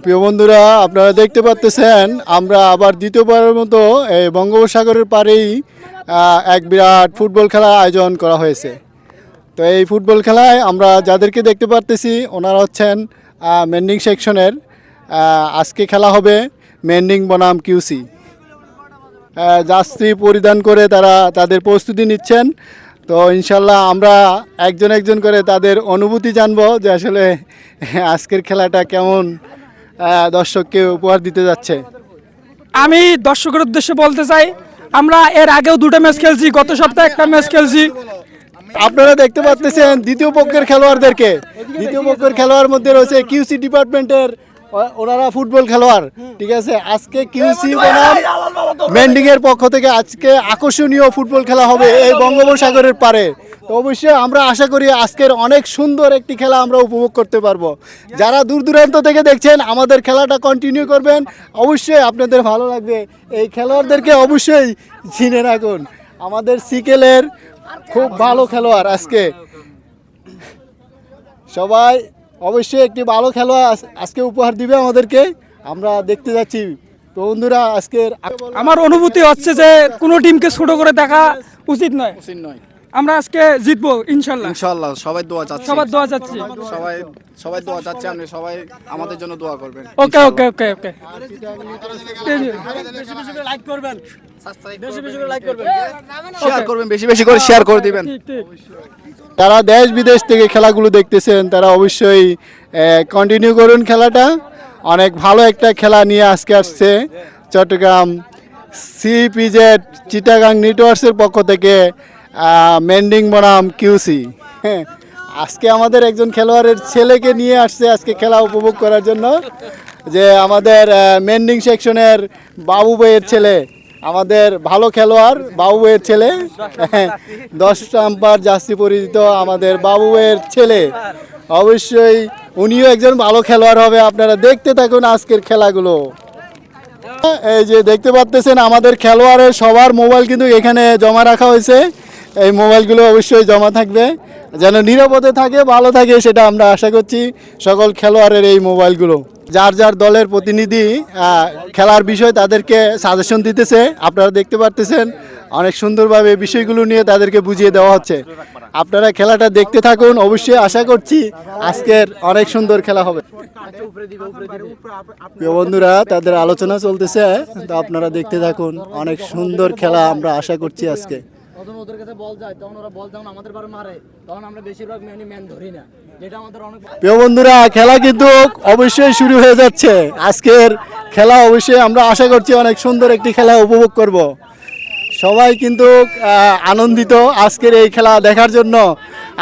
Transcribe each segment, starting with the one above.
প্রিয় বন্ধুরা, আপনারা দেখতে পাচ্ছেন আমরা আবার দ্বিতীয়বারের মতো এই বঙ্গোপসাগরের পাড়েই এক বিরাট ফুটবল খেলা আয়োজন করা হয়েছে। তো এই ফুটবল খেলায় আমরা যাদেরকে দেখতে পারতেছি ওনারা হচ্ছেন মেন্ডিং সেকশনের। আজকে খেলা হবে মেন্ডিং বনাম কিউসি। জার্সি পরিধান করে তারা তাদের প্রস্তুতি নিচ্ছেন। তো ইনশাল্লাহ আমরা একজন একজন করে তাদের অনুভূতি জানবো যে আসলে আজকের খেলাটা কেমন দর্শককে উপহার দিতে যাচ্ছে। আমি দর্শকের উদ্দেশ্যে বলতে চাই, আমরা এর আগেও দুটো ম্যাচ খেলছি, গত সপ্তাহে একটা ম্যাচ খেলছি। আপনারা দেখতে পাচ্ছেন দ্বিতীয় পক্ষের খেলোয়াড়দেরকে। দ্বিতীয় পক্ষের খেলোয়াড় মধ্যে রয়েছে কিউসি ডিপার্টমেন্টের, ওনারা ফুটবল খেলোয়াড়, ঠিক আছে। আজকে কিউসি বনাম মেন্ডিং এর পক্ষ থেকে আজকে আকর্ষণীয় ফুটবল খেলা হবে এই বঙ্গোপসাগরের পারে। তো অবশ্যই আমরা আশা করি আজকের অনেক সুন্দর একটি খেলা আমরা উপভোগ করতে পারবো। যারা দূর দূরান্ত থেকে দেখছেন আমাদের খেলাটা কন্টিনিউ করবেন, অবশ্যই আপনাদের ভালো লাগবে। এই খেলোয়াড়দেরকে অবশ্যই চিনে রাখুন, আমাদের সিকেলের খুব ভালো খেলোয়াড়। আজকে সবাই অবশ্যই একটি ভালো খেলোয়াড় আজকে উপহার দিবে আমাদেরকে, আমরা দেখতে যাচ্ছি। তো বন্ধুরা, আজকের আমার অনুভূতি হচ্ছে যে কোনো টিমকে ছোট করে দেখা উচিত নয়। আমরা আজকে জিতবো ইনশাল্লাহ। ইনশাআল্লাহ সবাই দোয়া চাচ্ছি, সবার দোয়া চাচ্ছি। সবাই দোয়া চাচ্ছি, আপনি সবাই আমাদের জন্য দোয়া করবেন। ওকে ওকে ওকে ওকে। শেয়ার করবেন, বেশি বেশি করে শেয়ার করে দিবেন। যারা দেশ বিদেশ থেকে খেলাগুলো দেখতেছেন তারা অবশ্যই কন্টিনিউ করুন খেলাটা। অনেক ভালো একটা খেলা নিয়ে আজকে আসছে চট্টগ্রাম সিপিজেড চিটাগাং নেটওয়ার্কসের পক্ষ থেকে মেন্ডিং বনাম কিউসি। হ্যাঁ, আজকে আমাদের একজন খেলোয়াড়ের ছেলেকে নিয়ে আসছে আজকে খেলা উপভোগ করার জন্য, যে আমাদের মেন্ডিং সেকশনের বাবু ভাইয়ের ছেলে, আমাদের ভালো খেলোয়াড় বাবু ভাইয়ের ছেলে, 10 নাম্বার জার্সি পরিচিত আমাদের বাবু ভাইয়ের ছেলে। অবশ্যই উনিও একজন ভালো খেলোয়াড় হবে। আপনারা দেখতে থাকুন আজকের খেলাগুলো। এই যে দেখতে পাচ্ছেন আমাদের খেলোয়াড়ের সবার মোবাইল কিন্তু এখানে জমা রাখা হয়েছে। এই মোবাইলগুলো অবশ্যই জমা থাকবে, যেন নিরাপদে থাকে, ভালো থাকে, সেটা আমরা আশা করছি সকল খেলোয়াড়ের এই মোবাইলগুলো। যার যার দলের প্রতিনিধি খেলার বিষয় তাদেরকে সাজেশন দিতেছে, আপনারা দেখতে পারতেছেন অনেক সুন্দরভাবে বিষয়গুলো নিয়ে তাদেরকে বুঝিয়ে দেওয়া হচ্ছে। আপনারা খেলাটা দেখতে থাকুন, অবশ্যই আশা করছি আজকের অনেক সুন্দর খেলা হবে। প্রিয় বন্ধুরা, তাদের আলোচনা চলতেছে, তো আপনারা দেখতে থাকুন, অনেক সুন্দর খেলা আমরা আশা করছি আজকে। ওদের কাছে বল যায়, তখন ওরা বল যখন আমাদের পারে মারে, তখন আমরা বেশিরভাগ ম্যান ধরি না, যেটা আমাদের অনেক। প্রিয় বন্ধুরা, খেলা কিন্তু অবশ্যই শুরু হয়ে যাচ্ছে। আজকের খেলা অবশ্যই আমরা আশা করছি অনেক সুন্দর একটি খেলা উপভোগ করব। সবাই কিন্তু আনন্দিত আজকের এই খেলা দেখার জন্য।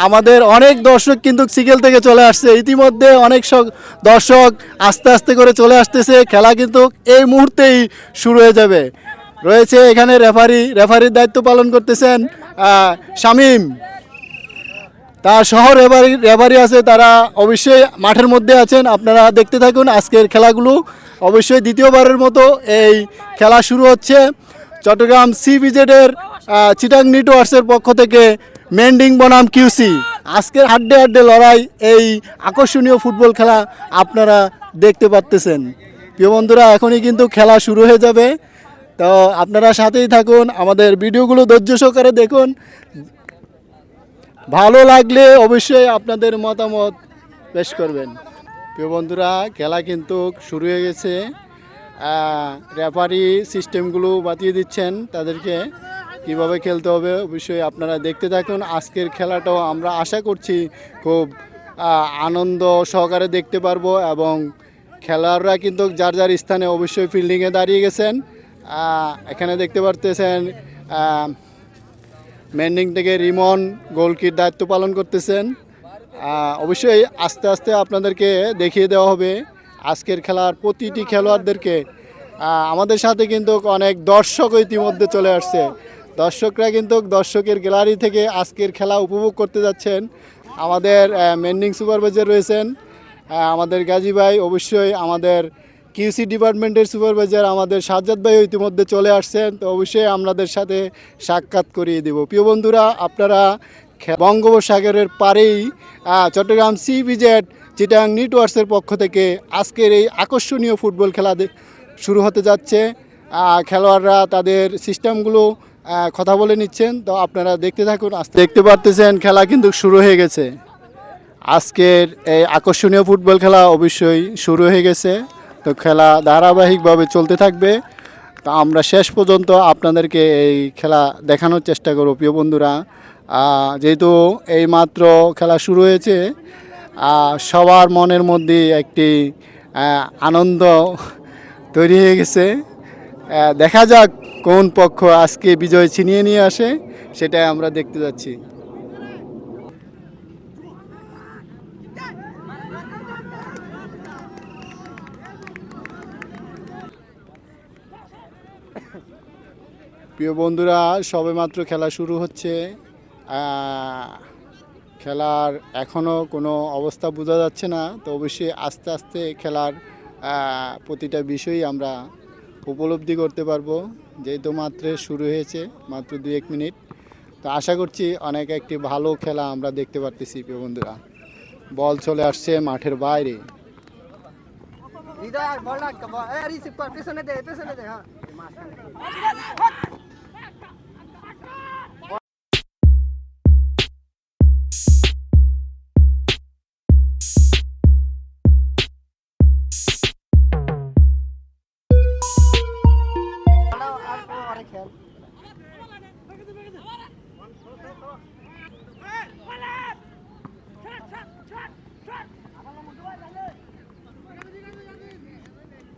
আমাদের অনেক দর্শক কিন্তু সিকেল থেকে চলে আসছে, ইতিমধ্যে অনেক দর্শক আস্তে আস্তে করে চলে আসতেছে। খেলা কিন্তু এই মুহূর্তেই শুরু হয়ে যাবে। রয়েছে এখানে রেফারির দায়িত্ব পালন করতেছেন শামীম, তার সহ রেফারি আছে, তারা অবশ্যই মাঠের মধ্যে আছেন। আপনারা দেখতে থাকুন আজকের খেলাগুলো। অবশ্যই দ্বিতীয়বারের মতো এই খেলা শুরু হচ্ছে চট্টগ্রাম সিপিজেডের চিটাং নেটওয়ার্কসের পক্ষ থেকে মেন্ডিং বনাম কিউসি। আজকের হাড্ডে হাড্ডে লড়াই, এই আকর্ষণীয় ফুটবল খেলা আপনারা দেখতে পাচ্তেছেন। প্রিয় বন্ধুরা, এখনই কিন্তু খেলা শুরু হয়ে যাবে, তো আপনারা সাথেই থাকুন, আমাদের ভিডিওগুলো ধৈর্য সহকারে দেখুন। ভালো লাগলে অবশ্যই আপনাদের মতামত পেশ করবেন। প্রিয় বন্ধুরা, খেলা কিন্তু শুরু হয়ে গেছে। রেফারি সিস্টেমগুলো বাতিয়ে দিচ্ছেন তাদেরকে কিভাবে খেলতে হবে, অবশ্যই আপনারা দেখতে থাকুন। আজকের খেলাটাও আমরা আশা করছি খুব আনন্দ সহকারে দেখতে পারবো, এবং খেলোয়াড়রা কিন্তু যার যার স্থানে অবশ্যই ফিল্ডিংয়ে দাঁড়িয়ে গেছেন। এখানে দেখতে পারতেছেন মেন্ডিং থেকে রিমন গোলকির দায়িত্ব পালন করতেছেন। অবশ্যই আস্তে আস্তে আপনাদেরকে দেখিয়ে দেওয়া হবে আজকের খেলার প্রতিটি খেলোয়াড়দেরকে। আমাদের সাথে কিন্তু অনেক দর্শক ইতিমধ্যে চলে আসছে। দর্শকরা কিন্তু দর্শকের গ্যালারি থেকে আজকের খেলা উপভোগ করতে যাচ্ছেন। আমাদের মেন্ডিং সুপারভাইজার রয়েছেন আমাদের গাজী ভাই, অবশ্যই আমাদের কিউসি ডিপার্টমেন্টের সুপারভাইজার আমাদের সাজ্জাদ ভাই ইতিমধ্যে চলে আসছেন। তো অবশ্যই আপনাদের সাথে সাক্ষাৎ করিয়ে দেব। প্রিয় বন্ধুরা, আপনারা বঙ্গোপসাগরের পারেই চট্টগ্রাম সিপিজেড চিটাং নেটওয়ার্কসের পক্ষ থেকে আজকের এই আকর্ষণীয় ফুটবল খেলা শুরু হতে যাচ্ছে। খেলোয়াড়রা তাদের সিস্টেমগুলো কথা বলে নিচ্ছেন, তো আপনারা দেখতে থাকুন। দেখতে পারতেছেন খেলা কিন্তু শুরু হয়ে গেছে। আজকের এই আকর্ষণীয় ফুটবল খেলা অবশ্যই শুরু হয়ে গেছে, তো খেলা ধারাবাহিকভাবে চলতে থাকবে। তো আমরা শেষ পর্যন্ত আপনাদেরকে এই খেলা দেখানোর চেষ্টা করব প্রিয় বন্ধুরা। যেহেতু এই মাত্র খেলা শুরু হয়েছে, সবার মনের মধ্যে একটি আনন্দ তৈরি হয়ে গেছে। দেখা যাক কোন পক্ষ আজকে বিজয় ছিনিয়ে নিয়ে আসে, সেটাই আমরা দেখতে যাচ্ছি। প্রিয় বন্ধুরা, সবেমাত্র খেলা শুরু হচ্ছে। খেলার এখনও কোনো অবস্থা বোঝা যাচ্ছে না, তো অবশ্যই আস্তে আস্তে খেলার প্রতিটা বিষয়ই আমরা উপলব্ধি করতে পারবো, যেহেতু মাত্র শুরু হয়েছে, মাত্র 2-1 মিনিট। তো আশা করছি অনেক একটি ভালো খেলা আমরা দেখতে পারতেছি প্রিয় বন্ধুরা। বল চলে আসছে মাঠের বাইরে।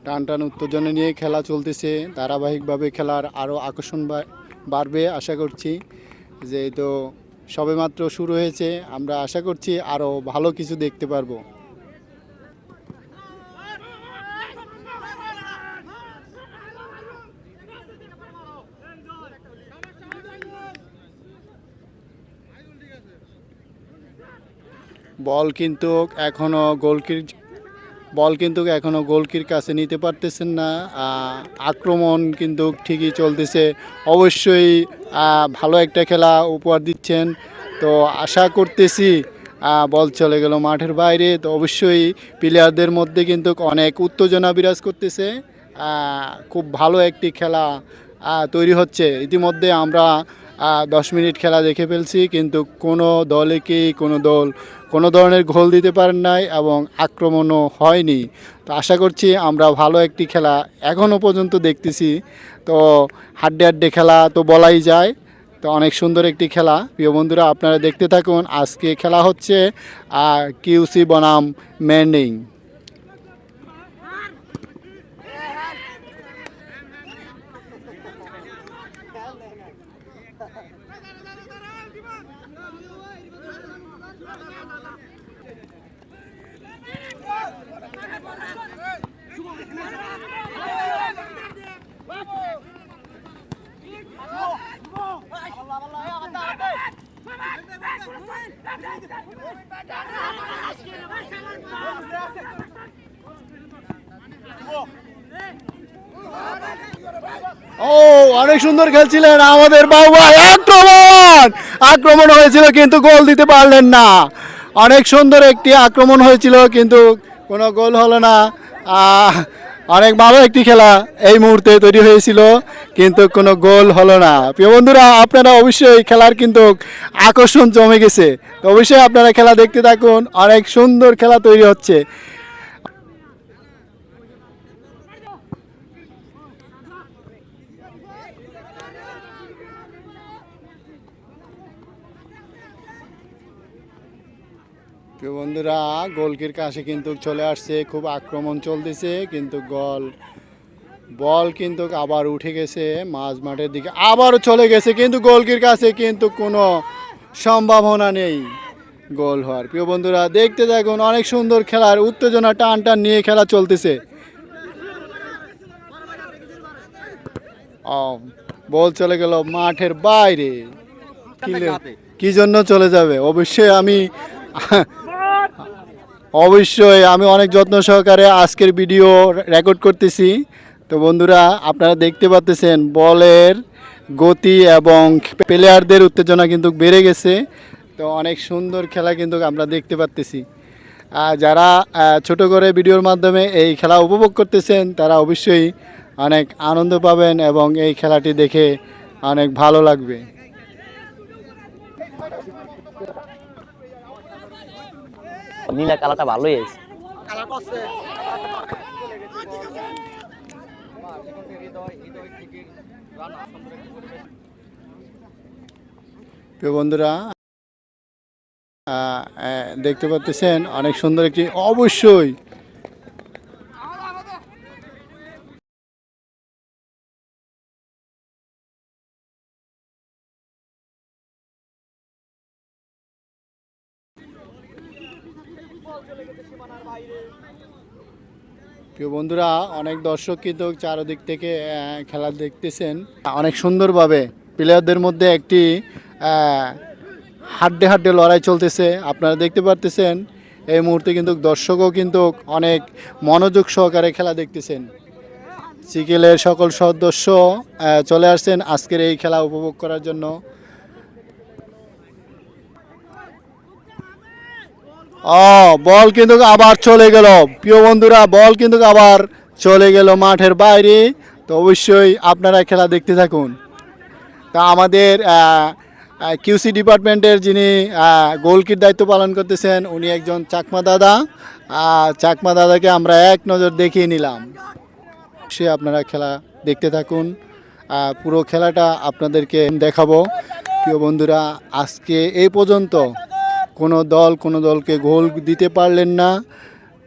টান টান উত্তেজনা নিয়ে খেলা চলতেছে। ধারাবাহিকভাবে খেলার আরও আকর্ষণ বাড়বে আশা করছি। যেহেতু সবেমাত্র শুরু হয়েছে, আমরা আশা করছি আরও ভালো কিছু দেখতে পারবো। বল কিন্তু এখনও গোলকির কাছে নিতে পারতেছেন না। আক্রমণ কিন্তু ঠিকই চলতেছে। অবশ্যই ভালো একটা খেলা উপহার দিচ্ছেন, তো আশা করতেছি। বল চলে গেল মাঠের বাইরে, তো অবশ্যই প্লেয়ারদের মধ্যে কিন্তু অনেক উত্তেজনা বিরাজ করতেছে। খুব ভালো একটি খেলা তৈরি হচ্ছে। ইতিমধ্যে আমরা 10 মিনিট খেলা দেখে ফেলছি, কিন্তু কোনো দল কোনো ধরনের গোল দিতে পারেন নাই এবং আক্রমণও হয়নি। তো আশা করছি আমরা ভালো একটি খেলা এখনও পর্যন্ত দেখতেছি। তো হাড্ডে খেলা তো বলাই যায়। তো অনেক সুন্দর একটি খেলা প্রিয় বন্ধুরা, আপনারা দেখতে থাকুন। আজকে খেলা হচ্ছে কিউসি বনাম ম্যান্ডিং। অনেক সুন্দর খেলছিলেন আমাদের বাবু ভাই। আক্রমণ হয়েছিল কিন্তু গোল দিতে পারলেন না। অনেক সুন্দর একটি আক্রমণ হয়েছিল কিন্তু কোনো গোল হলো না। অনেক ভালো একটি খেলা এই মুহূর্তে তৈরি হয়েছিল, কিন্তু কোনো গোল হলো না। প্রিয় বন্ধুরা, আপনারা অবশ্যই খেলার কিন্তু আকর্ষণ জমে গেছে, তো অবশ্যই আপনারা খেলা দেখতে থাকুন। অনেক সুন্দর খেলা তৈরি হচ্ছে। প্রিয় বন্ধুরা, গোলকির কাছে কিন্তু চলে আসছে, খুব আক্রমণ চলতেছে, কিন্তু বল কিন্তু আবার উঠে গেছে মাঝ মাঠের দিকে, আবারও চলে গেছে, কিন্তু গোলকির কাছে কিন্তু কোনো সম্ভাবনা নেই গোল হওয়ার। প্রিয় বন্ধুরা, দেখতে থাকুন। অনেক সুন্দর খেলার উত্তেজনা টান নিয়ে খেলা চলতেছে। বল চলে গেল মাঠের বাইরে। কি জন্য চলে যাবে? অবশ্যই আমি অনেক যত্ন সহকারে আজকের ভিডিও রেকর্ড করতেছি। তো বন্ধুরা, আপনারা দেখতে পাচ্ছেন বলের গতি এবং প্লেয়ারদের উত্তেজনা কিন্তু বেড়ে গেছে। তো অনেক সুন্দর খেলা কিন্তু আমরা দেখতে পাচ্তেছি। যারা ছোট করে ভিডিওর মাধ্যমে এই খেলা উপভোগ করতেছেন তারা অবশ্যই অনেক আনন্দ পাবেন এবং এই খেলাটি দেখে অনেক ভালো লাগবে। নীলা কালারটা ভালোই আছে। প্রিয় বন্ধুরা দেখতে পাচ্ছেন অনেক সুন্দর একটি অবশ্যই প্রিয় বন্ধুরা অনেক দর্শক কিন্তু চারদিক থেকে খেলা দেখতেছেন অনেক সুন্দরভাবে প্লেয়ারদের মধ্যে একটি হাড্ডে হাড্ডে লড়াই চলতেছে আপনারা দেখতে পারতেছেন এই মুহূর্তে কিন্তু দর্শকও কিন্তু অনেক মনোযোগ সহকারে খেলা দেখতেছেন সিকেলের সকল সদস্য চলে আসছেন আজকের এই খেলা উপভোগ করার জন্য বল কিন্তু আবার চলে গেল প্রিয় বন্ধুরা বল কিন্তু আবার চলে গেল মাঠের বাইরে তো অবশ্যই আপনারা খেলা দেখতে থাকুন তা আমাদের কিউসি ডিপার্টমেন্টের যিনি গোলকির দায়িত্ব পালন করতেছেন উনি একজন চাকমা দাদাকে আমরা এক নজর দেখিয়ে নিলাম সে আপনারা খেলা দেখতে থাকুন পুরো খেলাটা আপনাদেরকে দেখাবো প্রিয় বন্ধুরা আজকে এই পর্যন্ত কোনো দলকে গোল দিতে পারলেন না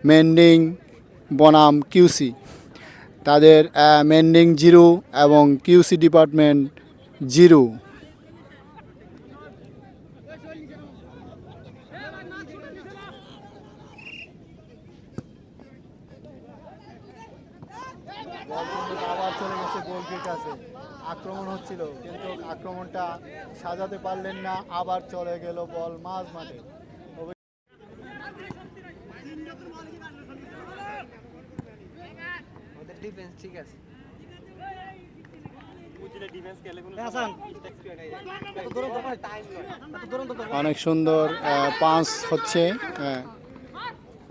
মেন্ডিং বনাম কিউসি তাদের মেন্ডিং 0 এবং কিউসি ডিপার্টমেন্ট 0 আবার চলে গেছে গোলকির কাছে আক্রমণ হচ্ছিল কিন্তু আক্রমণটা সাজাতে পারলেন না আবার চলে গেল বল মাঝ মাঠে ঠিক আছে অনেক সুন্দর পাঁচ হচ্ছে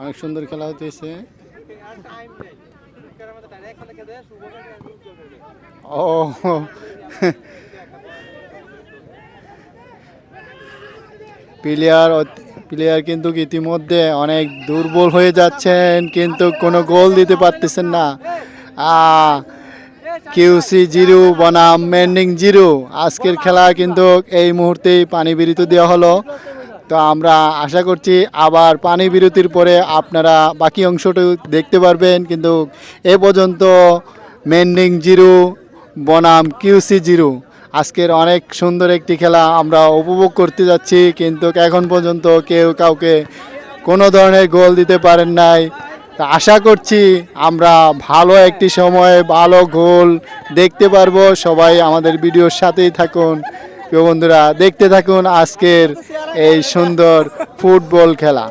অনেক সুন্দর খেলা হতেছে ও প্লেয়ার কিন্তু ইতিমধ্যে অনেক দুর্বল হয়ে যাচ্ছেন কিন্তু কোনো গোল দিতে পারতেছেন না কিউসি 0 বনাম মেন্ডিং 0 আজকের খেলা কিন্তু এই মুহূর্তেই পানি বিরতি দেওয়া হলো তো আমরা আশা করছি আবার পানি বিরতির পরে আপনারা বাকি অংশটা দেখতে পারবেন কিন্তু এ পর্যন্ত মেন্ডিং 0 বনাম কিউসি 0 আজকের অনেক সুন্দর একটি খেলা আমরা উপভোগ করতে যাচ্ছি কিন্তু এখন পর্যন্ত কেউ কাউকে কোনো ধরনের গোল দিতে পারেন নাই তা আশা করছি আমরা ভালো একটি সময়ে ভালো গোল দেখতে পারবো সবাই আমাদের ভিডিওর সাথেই থাকুন প্রিয় বন্ধুরা দেখতে থাকুন আজকের এই সুন্দর ফুটবল খেলা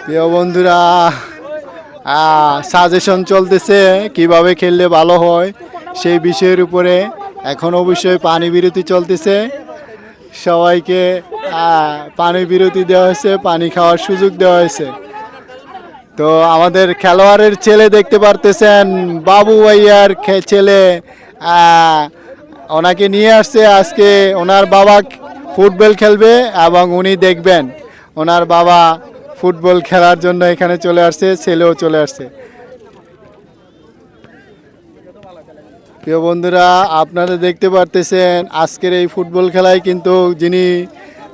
প্রিয় বন্ধুরা সাজেশন চলতেছে কিভাবে খেললে ভালো হয় সেই বিষয়ের উপরে এখন অবশ্যই পানি বিরতি চলতেছে সবাইকে পানি বিরতি দেওয়া হয়েছে পানি খাওয়ার সুযোগ দেওয়া হয়েছে তো আমাদের খেলোয়াড়ের ছেলে দেখতে পারতেছেন বাবু ভাইয়ার ছেলে ওনাকে নিয়ে আসছে আজকে ওনার বাবা ফুটবল খেলবে এবং উনি দেখবেন ওনার বাবা ফুটবল খেলার জন্য এখানে চলে আসছে ছেলেও চলে আসছে প্রিয় বন্ধুরা আপনারা দেখতে পারতেছেন আজকের এই ফুটবল খেলায় কিন্তু যিনি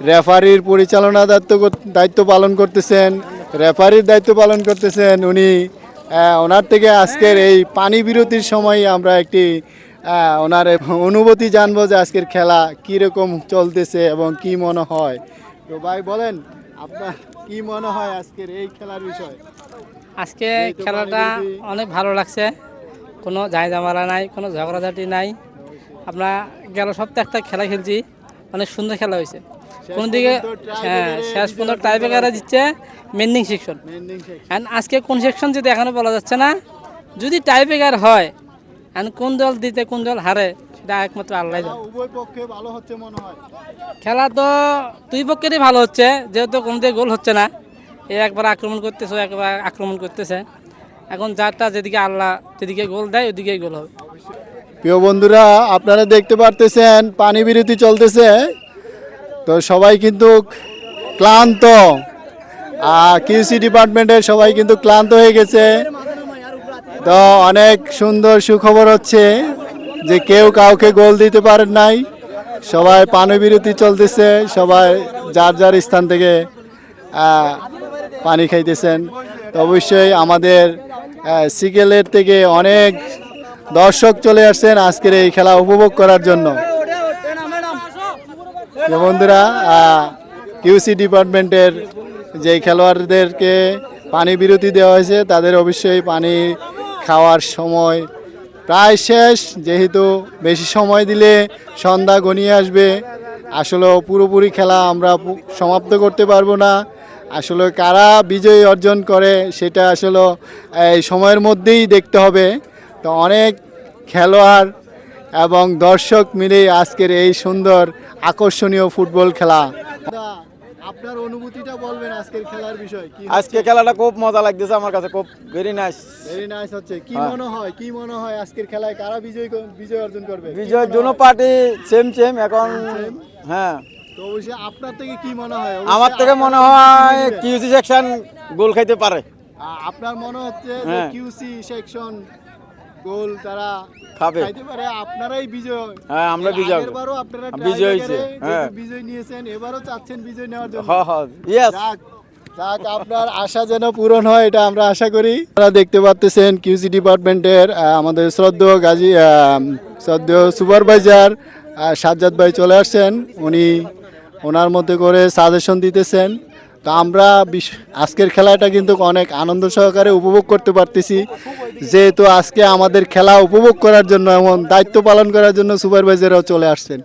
রেফারির পরিচালনা দায়িত্ব পালন করতেছেন উনি ওনার থেকে আজকের এই পানি বিরতির সময় আমরা একটি ওনার অনুভূতি জানবো যে আজকের খেলা কীরকম চলতেছে এবং কি মনে হয় তো ভাই বলেন আপনার কি মনে হয় আজকের এই খেলার বিষয় আজকে খেলাটা অনেক ভালো লাগছে কোনো ঝামেলা নাই কোনো ঝগড়াঝাটি নাই আমরা গেল সপ্তাহে একটা খেলা খেলছি অনেক সুন্দর খেলা হয়েছে কোন দিকে শেষ পর্যন্ত টাইব্রেকারে দিচ্ছে মেন্ডিং সেকশন অ্যান্ড আজকে কোন সেকশন যদি এখনো বলা যাচ্ছে না যদি টাইব্রেকার হয় অ্যান্ড কোন দল দিতে কোন দল হারে এটা একমাত্র আল্লাহ জানে। উভয় পক্ষে ভালো হচ্ছে মনে হয়। খেলা তো দুই পক্ষেরই ভালো হচ্ছে, যেহেতু কোনো দিকে গোল হচ্ছে না। এ একবার আক্রমণ করতেছে, একবার আক্রমণ করতেছে। এখন যারটা যেদিকে আল্লাহ যেদিকে গোল দেয় ওদিকেই গোল হবে। প্রিয় বন্ধুরা, আপনারা দেখতে পারতেছেন পানি বিরতি চলতেছে, তো সবাই কিন্তু ক্লান্ত। কিউসি ডিপার্টমেন্টের সবাই কিন্তু ক্লান্ত হয়ে গেছে। তো অনেক সুন্দর সুখবর হচ্ছে যে কেউ কাউকে গোল দিতে পারেন নাই, সবাই পানি বিরতি চলতেছে, সবাই যার যার স্থান থেকে পানি খাইতেছেন। তো অবশ্যই আমাদের সিকেলের থেকে অনেক দর্শক চলে আসছেন আজকের এই খেলা উপভোগ করার জন্য। যে বন্ধুরা, কিউসি ডিপার্টমেন্টের যে খেলোয়াড়দেরকে পানি বিরতি দেওয়া হয়েছে তাদের অবশ্যই পানি খাওয়ার সময় প্রায় শেষ, যেহেতু বেশি সময় দিলে সন্ধ্যা ঘনিয়ে আসবে। আসলে পুরোপুরি খেলা আমরা সমাপ্ত করতে পারবো না। আসলে কারা বিজয় অর্জন করে সেটা আসলে এই সময়ের মধ্যেই দেখতে হবে। তো অনেক খেলোয়াড় এবং দর্শক মিলে আজকের এই সুন্দর আকর্ষণীয় ফুটবল খেলা। আপনার অনুভূতিটা বলবেন আজকের খেলার বিষয় কি? আজকে খেলাটা খুব মজা লাগতেছে আমার কাছে, খুব ভেরি নাইস। ভেরি নাইস হচ্ছে। কি মনে হয় আজকের খেলায় কারা বিজয় অর্জন করবে? বিজয় দুনো পার্টি সেম সেম এখন। হ্যাঁ, তো অবশ্যই আপনার থেকে কি মনে হয়? আমার থেকে মনে হয় কিউসি সেকশন গোল খাইতে পারে। আপনার মনে হচ্ছে যে হ্যাঁ। কিউসি সেকশন গোল তারা খাবে। খাইতে পারে, আপনারাই বিজয়। হ্যাঁ, আমরা বিজয়। আগেরবারও আপনারা বিজয় হয়েছে, হ্যাঁ। বিজয় নিয়েছেন, এবারও চাচ্ছেন বিজয় নেওয়ার জন্য। হ্যাঁ হ্যাঁ, ইয়েস। যাক, আপনার আশা যেন পূরণ হয় এটা আমরা আশা করি। আপনারা দেখতে পাচ্ছেন কিউসি ডিপার্টমেন্টের আমাদের শ্রদ্ধেয় সুপারভাইজার সাজ্জাদ ভাই চলে আসছেন। উনি ওনার মধ্যে করে সাজেশন দিতেছেন। তো আমরা আজকের খেলাটা কিন্তু অনেক আনন্দ সহকারে উপভোগ করতে পারতেছি, যেহেতু আজকে আমাদের খেলা উপভোগ করার জন্য এমন দায়িত্ব পালন করার জন্য সুপারভাইজাররাও চলে আসছেন।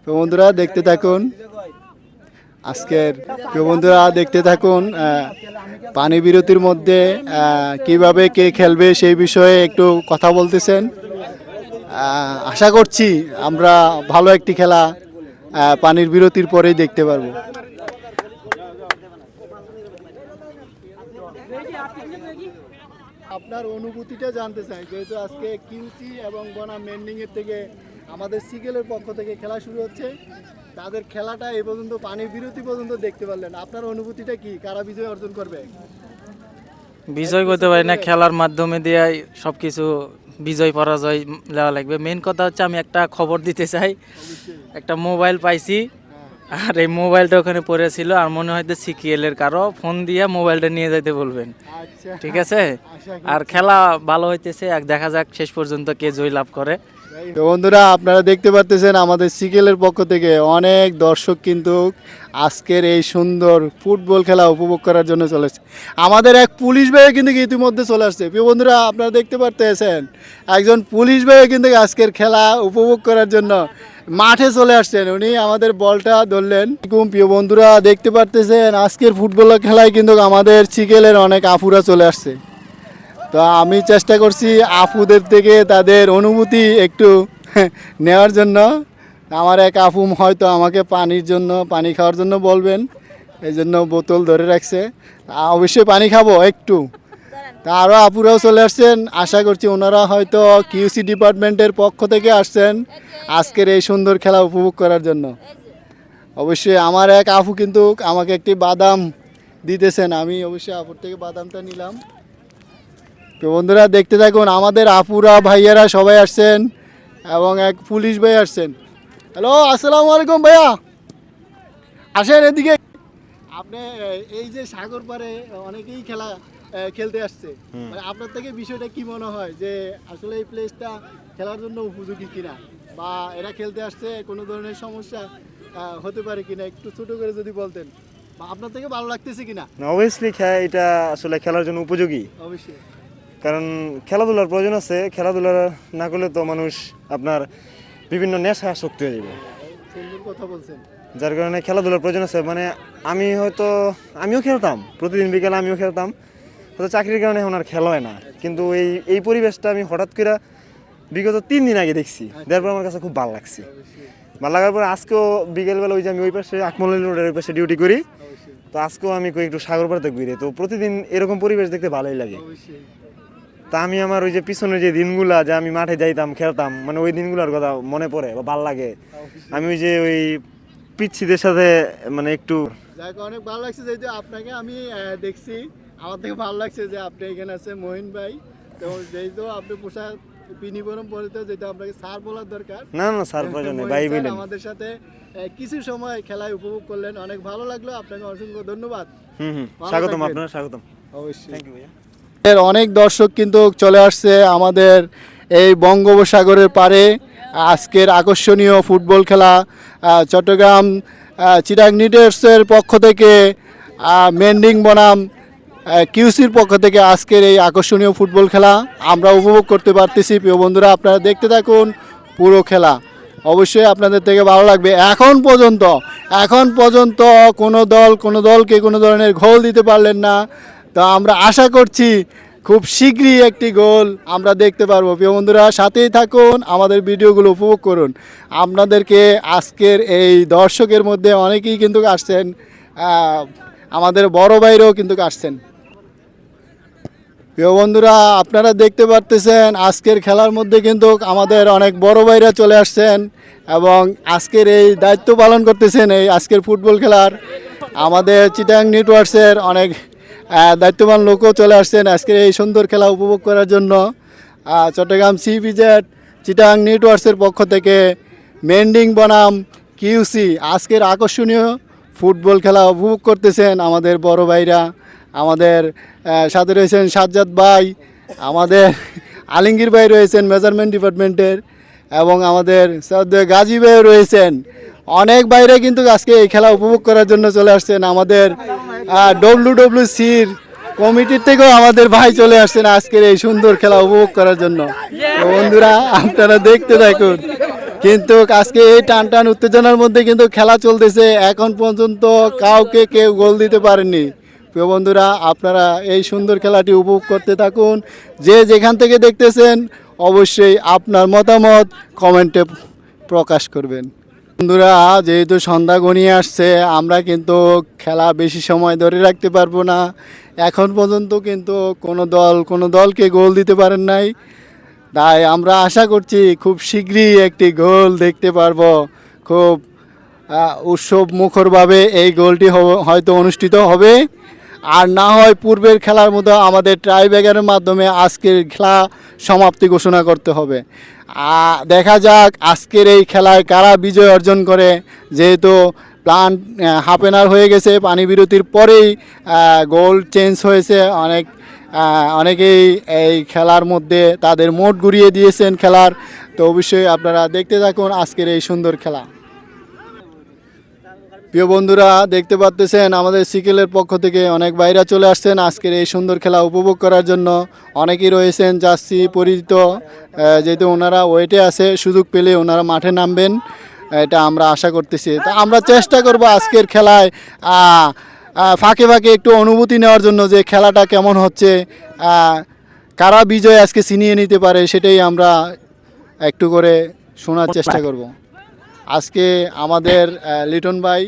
তো বন্ধুরা দেখতে থাকুন পানি বিরতির মধ্যে কিভাবে কে খেলবে সেই বিষয়ে একটু কথা বলতেছেন। আশা করছি আমরা ভালো একটি খেলা পানির বিরতির পরেই দেখতে পারবো। আপনার অনুভূতিটা জানতে চাই, যেহেতু আজকে কিউসি এবং বনাম মেন্ডিং এর থেকে আমাদের সিকেলের পক্ষ থেকে খেলা শুরু হচ্ছে, তাদের খেলাটা এই পর্যন্ত পানির বিরতি পর্যন্ত দেখতে পারলেন। আপনার অনুভূতিটা কি? কারা বিজয় অর্জন করবে? বিজয় করতে পারি না, খেলার মাধ্যমে দিয়ে সবকিছু বিজয় পরাজয় দেওয়া লাগবে। মেন কথা হচ্ছে আমি একটা খবর দিতে চাই, একটা মোবাইল পাইছি, আর এই মোবাইলটা ওখানে পড়েছিল, আর মনে হয় সিকিএল এর কারো ফোন দিয়ে মোবাইলটা নিয়ে যাইতে বলবেন। আচ্ছা, ঠিক আছে, আর খেলা ভালো হইতেছে, আর দেখা যাক শেষ পর্যন্ত কে জয় লাভ করে। তো বন্ধুরা, আপনারা দেখতে পাচ্ছেন আমাদের সিকেলের পক্ষ থেকে অনেক দর্শক কিন্তু আজকের এই সুন্দর ফুটবল খেলা উপভোগ করার জন্য চলেছে। আমাদের এক পুলিশ ভাইও কিন্তু ইতিমধ্যে চলে আসছে। প্রিয় বন্ধুরা, আপনারা দেখতে পাচ্ছেন একজন পুলিশ ভাইও কিন্তু আজকের খেলা উপভোগ করার জন্য মাঠে চলে আসছেন। উনি আমাদের বলটা ধরলেন। প্রিয় বন্ধুরা, দেখতে পাচ্ছেন আজকের ফুটবল খেলায় কিন্তু আমাদের সিকেলের অনেক আপুরা চলে আসছে। তো আমি চেষ্টা করছি আপুদের থেকে তাদের অনুভূতি একটু নেওয়ার জন্য। আমার এক আপু হয়তো আমাকে পানি খাওয়ার জন্য বলবেন, এই জন্য বোতল ধরে রাখছে। অবশ্যই পানি খাবো একটু। তা আরও আপুরাও চলে আসছেন, আশা করছি ওনারা হয়তো কিউসি ডিপার্টমেন্টের পক্ষ থেকে আসছেন আজকের এই সুন্দর খেলা উপভোগ করার জন্য। অবশ্যই আমার এক আপু কিন্তু আমাকে একটি বাদাম দিতেছেন, আমি অবশ্যই আপুর থেকে বাদামটা নিলাম। তো বন্ধুরা দেখতে থাকুন, আমাদের আপুরা ভাইয়ারা সবাই আসছেন এবং এক পুলিশ ভাই আসছেন। হ্যালো, আসসালামু আলাইকুম ভাইয়া, আসেন এদিকে। আপনি এই যে সাগর পাড়ে অনেকেই খেলা খেলতে আসছে, মানে আপনার থেকে বিষয়টা কি মনে হয় যে আসলে এই প্লেসটা খেলার জন্য উপযোগী কিনা, বা এরা খেলতে আসছে কোনো ধরনের সমস্যা হতে পারে কিনা, একটু ছোট করে যদি বলতেন, বা আপনার থেকে ভালো লাগতেছে কিনা? অবভিয়াসলি এটা আসলে খেলার জন্য উপযোগী, অবশ্যই, কারণ খেলাধুলার প্রয়োজন আছে। খেলাধুলা না করলে তো মানুষ আপনার বিভিন্ন নেশা শক্তি হয়ে যাবে। সুন্দর কথা বলছেন। যার কারণে খেলাধুলার প্রয়োজন আছে। মানে আমিও খেলতাম, প্রতিদিন বিকেলে আমিও খেলতাম, হয়তো চাকরির কারণে এখন আর খেলা হয় না। কিন্তু এই পরিবেশটা আমি হঠাৎ করে বিগত 3 দিন আগে দেখছি, তারপর আমার কাছে খুব ভালো লাগছে। ভালো লাগার পর আজকেও বিকেলবেলা ওই যে আমি ওই পাশে আকমল রোডের ওই পাশে ডিউটি করি, তো আজকেও আমি কই একটু সাগর পাড়তে ঘুরে, তো প্রতিদিন এরকম পরিবেশ দেখতে ভালোই লাগে। তা আমি আমার ওই যে পিছনের যে দিনগুলা যে আমি মাঠে যাইতাম খেলতাম, মানে ওই দিনগুলোর কথা মনে পড়ে বা ভালো লাগে। আমি ওই যে ওই পিচ্ছিদের সাথে মানে একটু যাক অনেক ভালো লাগছে যেহেতু আপনাকে আমি দেখছি, আমার থেকে ভালো লাগছে যে আপনি এখানে আছে মহিন ভাই। তো যেহেতু আপনি পোশাক পিনিবরম পরিতে যেটা আপনাকে স্যার বলার দরকার, না না স্যার প্রয়োজন নেই, ভাই বলেন। আমাদের সাথে কিছু সময় খেলায় উপভোগ করলেন, অনেক ভালো লাগলো। আপনাকে অসংখ্য ধন্যবাদ। স্বাগতম, আপনারা স্বাগতম। অবশ্যই থ্যাংক ইউ ভাইয়া। অনেক দর্শক কিন্তু চলে আসছে আমাদের এই বঙ্গোপসাগরের পারে আজকের আকর্ষণীয় ফুটবল খেলা। চট্টগ্রাম চিটাং নিউটার্সের পক্ষ থেকে, মেন্ডিং বনাম কিউসির পক্ষ থেকে আজকের এই আকর্ষণীয় ফুটবল খেলা আমরা উপভোগ করতে পারতেছি। প্রিয় বন্ধুরা, আপনারা দেখতে থাকুন পুরো খেলা, অবশ্যই আপনাদের থেকে ভালো লাগবে। এখন পর্যন্ত কোনো দলকে কোনো ধরনের গোল দিতে পারলেন না, তো আমরা আশা করছি খুব শীঘ্রই একটি গোল আমরা দেখতে পারবো। প্রিয় বন্ধুরা, সাথেই থাকুন, আমাদের ভিডিওগুলো উপভোগ করুন। আপনাদেরকে আজকের এই দর্শকের মধ্যে অনেকেই কিন্তু আসছেন, আমাদের বড় ভাইরাও কিন্তু আসছেন। প্রিয় বন্ধুরা, আপনারা দেখতে পারতেছেন আজকের খেলার মধ্যে কিন্তু আমাদের অনেক বড় ভাইরা চলে আসছেন এবং আজকের এই দায়িত্ব পালন করতেছেন এই আজকের ফুটবল খেলার। আমাদের চিটাং নেটওয়ার্কসের অনেক দায়িত্ববান লোকও চলে আসছেন আজকের এই সুন্দর খেলা উপভোগ করার জন্য। চট্টগ্রাম সিপিজেড চিটাং নেটওয়ার্কসের পক্ষ থেকে মেন্ডিং বনাম কিউসি আজকের আকর্ষণীয় ফুটবল খেলা উপভোগ করতেছেন আমাদের বড় ভাইরা। আমাদের সাথে রয়েছেন সাজ্জাদ ভাই, আমাদের আলমগীর ভাই রয়েছেন মেজারমেন্ট ডিপার্টমেন্টের, এবং আমাদের গাজী ভাই রয়েছেন। অনেক বাইরে কিন্তু আজকে এই খেলা উপভোগ করার জন্য চলে আসছেন। আমাদের WWCর কমিটির থেকেও আমাদের ভাই চলে আসছেন আজকের এই সুন্দর খেলা উপভোগ করার জন্য। তো বন্ধুরা, আপনারা দেখতে থাকুন। কিন্তু আজকে এই টান উত্তেজনার মধ্যে কিন্তু খেলা চলতেছে, এখন পর্যন্ত কাউকে কেউ গোল দিতে পারেননি। প্রিয় বন্ধুরা, আপনারা এই সুন্দর খেলাটি উপভোগ করতে থাকুন। যে যেখান থেকে দেখতেছেন অবশ্যই আপনার মতামত কমেন্টে প্রকাশ করবেন। বন্ধুরা, যেহেতু সন্ধ্যা ঘনিয়ে আসছে, আমরা কিন্তু খেলা বেশি সময় ধরে রাখতে পারবো না। এখন পর্যন্ত কিন্তু কোনো দলকে গোল দিতে পারেন নাই, তাই আমরা আশা করছি খুব শীঘ্রই একটি গোল দেখতে পারবো। খুব উৎসব মুখরভাবে এই গোলটি হয়তো অনুষ্ঠিত হবে, আর না হয় পূর্বের খেলার মতো আমাদের ট্রাইব্রেকারের মাধ্যমে আজকের খেলা সমাপ্তি ঘোষণা করতে হবে। দেখা যাক আজকের এই খেলায় কারা বিজয় অর্জন করে। যেহেতু প্ল্যান হাফ অ্যান আওয়ার হয়ে গেছে, পানি বিরতির পরেই গোল চেঞ্জ হয়েছে, অনেকেই এই খেলার মধ্যে তাদের মোট ঘুরিয়ে দিয়েছেন খেলার। তো অবশ্যই আপনারা দেখতে থাকুন আজকের এই সুন্দর খেলা। প্রিয় বন্ধুরা, দেখতে পাচ্ছেন আমাদের সিকেলের পক্ষ থেকে অনেক বাইরা চলে আসছেন আজকের এই সুন্দর খেলা উপভোগ করার জন্য। অনেকেই রয়েছেন জার্সি পরিচিত, যেহেতু ওনারা ওয়েটে আছে, সুযোগ পেলে ওনারা মাঠে নামবেন, এটা আমরা আশা করতেছি। তা আমরা চেষ্টা করব আজকের খেলায় ফাঁকে ফাঁকে একটু অনুভূতি নেওয়ার জন্য, যে খেলাটা কেমন হচ্ছে, কারা বিজয় আজকে ছিনিয়ে নিতে পারে, সেটাই আমরা একটু করে শোনার চেষ্টা করব। আজকে আমাদের লিটন ভাই,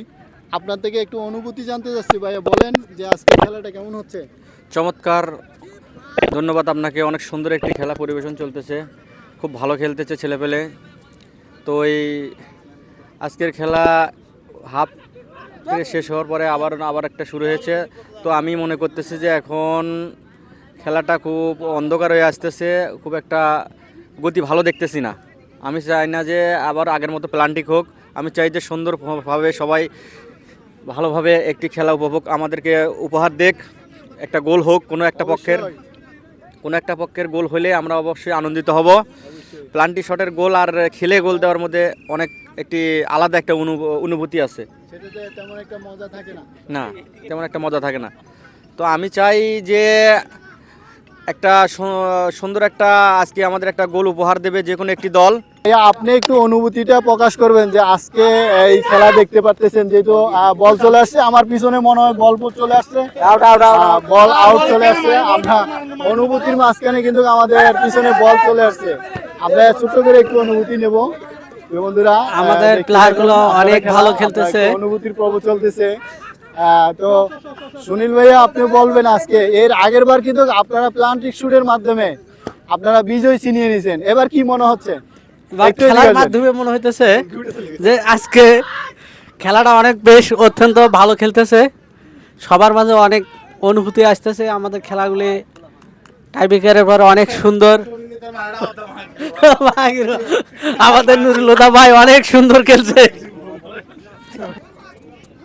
আপনার থেকে একটু অনুভূতি জানতে চাচ্ছি। ভাইয়া বলেন যে আজকে খেলাটা কেমন হচ্ছে? চমৎকার, ধন্যবাদ আপনাকে। অনেক সুন্দর একটি খেলা পরিবেশন চলতেছে, খুব ভালো খেলতেছে ছেলেপেলে। তো এই আজকের খেলা হাফ শেষ হওয়ার পরে আবার একটা শুরু হয়েছে। তো আমি মনে করতেছি যে এখন খেলাটা খুব অন্ধকার হয়ে আসতেছে, খুব একটা গতি ভালো দেখতেছি না। আমি চাই না যে আবার আগের মতো প্ল্যান্টিক হোক, আমি চাই যে সুন্দরভাবে সবাই ভালোভাবে একটি খেলা উপভোগ আমাদেরকে উপহার দেখ। একটা গোল হোক, কোনো একটা পক্ষের গোল হলে আমরা অবশ্যই আনন্দিত হব। প্ল্যান্টি শটের গোল আর খেলে গোল দেওয়ার মধ্যে অনেক একটি আলাদা একটা অনুভূতি আছে, সেটাতে তেমন একটা মজা থাকে না, তেমন একটা মজা থাকে না। তো আমি চাই যে একটা সুন্দর একটা আজকে আমাদের একটা গোল উপহার দেবে যে কোনো একটি দল। আপনি একটু অনুভূতিটা প্রকাশ করবেন যে আজকে এই খেলা দেখতে পারতেছেন, যেহেতু বল চলে আসছে, আমার পিছনে মনে হয় বল চলে আসছে, বল আউট চলে আসছে। আমরা অনুভূতির মাঝখানে কিন্তু আমাদের পিছনে বল চলে আসছে। আমরা ছোট্ট করে একটু অনুভূতি নেব। প্রিয় বন্ধুরা, আমাদের দেখতে প্লেয়ারগুলো থাকুন, আপনারা অনেক খেলা, ভালো আপনারা খেলতেছে। একটু অনুভূতির পর্ব চলতেছে। তো সুনীল ভাইয়া, আপনি বলবেন আজকে এর আগের বার কিন্তু আপনারা প্লান্টিক শুটের মাধ্যমে আপনারা বিজয় ছিনিয়ে নিয়েছেন, এবার কি মনে হচ্ছে? একটু এদিকে খেলার আসবেন। মাধ্যমে মনে হইতেছে যে আজকে খেলাটা অনেক বেশ অত্যন্ত ভালো খেলতেছে, সবার মাঝে অনেক অনুভূতি আসতেছে। আমাদের খেলাগুলি টাইব্রেকারের পর অনেক সুন্দর। আমাদের নুরুলতা ভাই অনেক সুন্দর খেলছে।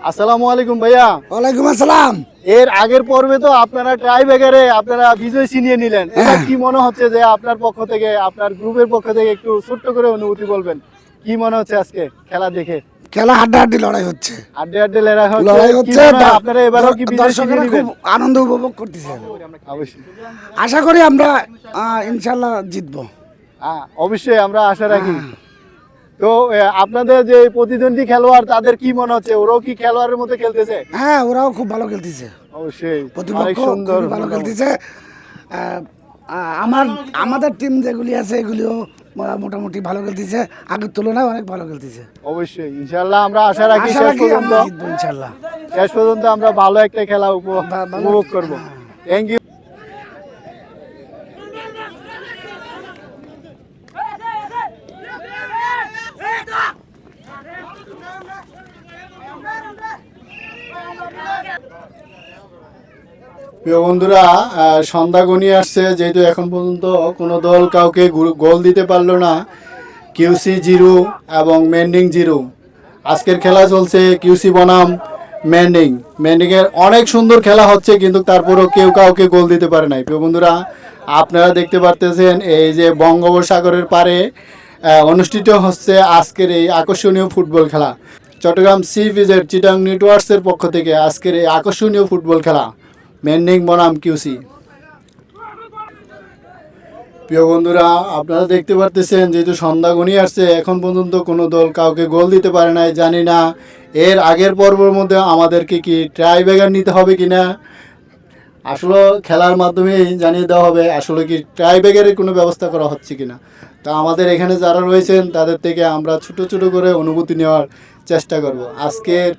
আসসালামু আলাইকুম ভাইয়া। ওয়ালাইকুম আসসালাম। এর আগের পর্বে তো আপনারা ট্রাই ব্যাগারে আপনারা বিজয় ছিনিয়ে নিলেন, এবার কি মনে হচ্ছে যে আপনার পক্ষ থেকে, আপনার গ্রুপের পক্ষ থেকে একটু ছোট্ট করে অনুভূতি বলবেন, কি মনে হচ্ছে আজকে খেলা দেখে? খেলা হাড্ডাহাড্ডি লড়াই হচ্ছে, আড্ডে আড্ডে লড়াই লড়াই কি হচ্ছে। মনে হয় আপনারা এবারও কি বিজয় ছিনিয়ে দর্শকেরা নেবেন? খুব আনন্দ উপভোগ করতেছে। অবশ্যই, আশা করি আমরা ইনশাল্লাহ জিতবো। অবশ্যই আমরা আশা রাখি। তো আপনাদের যে প্রতিদ্বন্দ্বী খেলোয়াড়, তাদের কি মনে হচ্ছে, ওরাও কি খেলোয়াড়ের মতো খেলতেছে? হ্যাঁ, ওরাও খুব ভালো খেলতেছে, অবশ্যই অনেক প্রতিপক্ষ সুন্দর খুবই ভালো খেলতেছে। আমাদের টিম যেগুলি আছে এগুলিও মোটামুটি ভালো খেলতেছে, আগের তুলনায় অনেক ভালো খেলতেছে। অবশ্যই ইনশাআল্লাহ আমরা আশা রাখি আশা শেষ রাখি পর্যন্ত, আমরা জিতবো ইনশাল্লাহ। শেষ পর্যন্ত আমরা ভালো একটা খেলা উপভোগ করব। Thank you. প্রিয় বন্ধুরা, সন্ধ্যা ঘনিয়ে আসছে, যেহেতু এখন পর্যন্ত কোনো দল কাউকে গোল দিতে পারলো না। কিউসি 0 এবং মেন্ডিং 0। আজকের খেলা চলছে কিউসি বনাম মেন্ডিংয়ের অনেক সুন্দর খেলা হচ্ছে, কিন্তু তারপরেও কেউ কাউকে গোল দিতে পারে নাই। প্রিয় বন্ধুরা, আপনারা দেখতে পারতেছেন এই যে বঙ্গোপসাগরের পারে অনুষ্ঠিত হচ্ছে আজকের এই আকর্ষণীয় ফুটবল খেলা। চট্টগ্রাম সি বিচের চিটাং নেটওয়ার্কসের পক্ষ থেকে আজকের এই আকর্ষণীয় ফুটবল খেলা মেন্ডিং বনাম কিউসি। প্রিয় বন্ধুরা, আপনারা দেখতে পারতেছেন যেহেতু সন্ধ্যা ঘনিয়ে আসছে, এখন পর্যন্ত কোনো দল কাউকে গোল দিতে পারে নাই। জানি না এর আগের পর্বের মধ্যে আমাদেরকে কি ট্রাই ব্যাগার নিতে হবে কিনা, আসলে খেলার মাধ্যমেই জানিয়ে দেওয়া হবে আসলে কি ট্রাই ব্যাগারের কোনো ব্যবস্থা করা হচ্ছে কিনা। তা আমাদের এখানে যারা রয়েছেন তাদের থেকে আমরা ছোট ছোট করে অনুভূতি নেওয়ার চেষ্টা করব। আজকের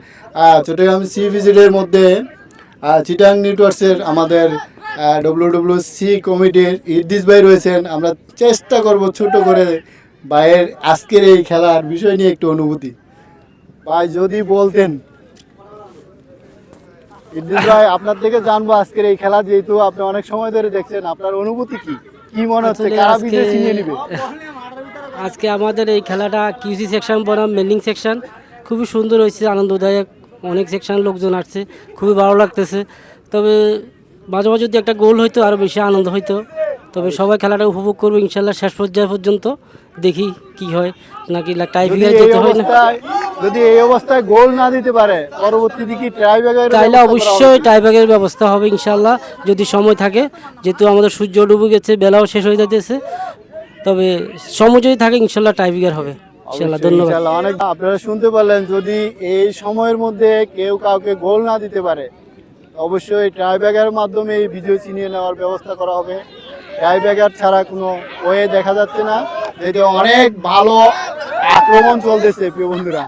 চট্টগ্রাম সি ভিজিটের মধ্যে চিটাং নেটওয়ার্কসের আমাদের WWC কমিটির ইদ্রিস ভাই রয়েছেন। আমরা চেষ্টা করব ছোট করে ভাইয়ের আজকের এই খেলার বিষয় নিয়ে একটু অনুভূতি। ভাই যদি বলতেন। ইদ্রিস ভাই, আপনার থেকে জানবো আজকের এই খেলা, যেহেতু আপনি অনেক সময় ধরে দেখছেন, আপনার অনুভূতি কি, কি মনে হচ্ছে, কারা বিজয় ছিনিয়ে নেবে? আজকে আমাদের এই খেলাটা কিউসি সেকশন বনাম মেন্ডিং সেকশন খুবই সুন্দর হয়েছে, আনন্দদায়ক। অনেক সেকশন লোকজন আসছে, খুবই ভালো লাগতেছে। তবে মাঝে মাঝে যদি একটা গোল হইতো আরও বেশি আনন্দ হইতো। তবে সবাই খেলাটা উপভোগ করবো ইনশাল্লাহ, শেষ পর্যায় পর্যন্ত দেখি কি হয়, নাকি টাইব্রেকার যেতে হয় না। যদি এই অবস্থায় গোল না দিতে পারে, পরবর্তীতে কি টাইব্রেকার? তাইলে অবশ্যই টাইব্রেকারের ব্যবস্থা হবে ইনশাল্লাহ, যদি সময় থাকে। যেহেতু আমাদের সূর্য ডুবে গেছে, বেলাও শেষ হয়ে যাইতেছে, তবে সময় যদি থাকে ইনশাল্লাহ টাইব্রেকার হবে ইনশাল্লাহ। ধন্যবাদ। অনেক আপনারা শুনতে পারলেন, যদি এই সময়ের মধ্যে কেউ কাউকে গোল না দিতে পারে, অবশ্যই টাইব্রেকারের মাধ্যমে এই বিজয় ছিনিয়ে নেওয়ার ব্যবস্থা করা হবে। টাইব্রেকার ছাড়া কোনো ওয়ে দেখা যাচ্ছে না, যেহেতু অনেক ভালো আক্রমণ চলতেছে। প্রিয় বন্ধুরা,